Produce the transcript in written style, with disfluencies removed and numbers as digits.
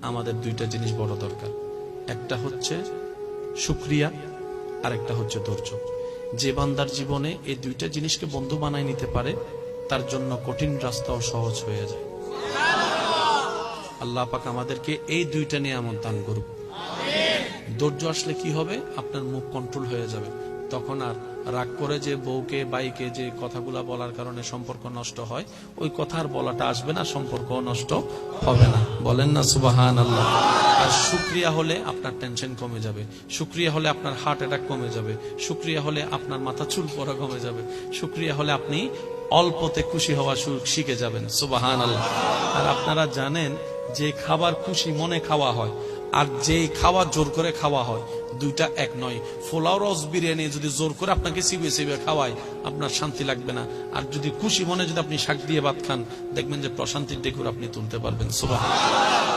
আমাদের দুইটা জিনিস বড় দরকার। একটা হচ্ছে শুকরিয়া, আর একটা হচ্ছে ধৈর্য। যে বান্দার জীবনে এই দুইটা জিনিসকে বন্ধু বানায় নিতে পারে, তার জন্য কঠিন রাস্তাও সহজ হয়ে যায়। আল্লাহ পাক আমাদেরকে এই দুইটা নিয়ামত দান করুক। ধৈর্য আসলে কি হবে? আপনার মুখ কন্ট্রোল হয়ে যাবে। তখন আর রাগ করে যে বউকে বাইকে যে কথাগুলা বলার কারণে সম্পর্ক নষ্ট হয়, ওই কথা আর বলাটা আসবে না, সম্পর্ক নষ্ট হবে না। বলেন না সুবহানাল্লাহ। আর শুকরিয়া হলে আপনার টেনশন কমে যাবে, শুকরিয়া হলে আপনার হার্ট অ্যাটাক কমে যাবে, শুকরিয়া হলে আপনার মাথা চুল পড়া কমে যাবে, শুকরিয়া হলে আপনি অল্পতে খুশি হওয়া শিখে যাবেন। সুবহানাল্লাহ। আর আপনারা জানেন যে খাবার খুশি মনে খাওয়া হয়, আর যে খাওয়া জোর করে খাওয়া হয়, দুইটা এক নয়। পোলাও রস বিরিয়ানি যদি জোর করে আপনাকে চিবিয়ে চিবিয়ে খাওয়ায়, আপনার শান্তি লাগবে না। আর যদি খুশি মনে যদি আপনি শাক দিয়ে ভাত খান, দেখবেন যে প্রশান্তির ডেকুর আপনি তুলতে পারবেন। সুবহানাল্লাহ।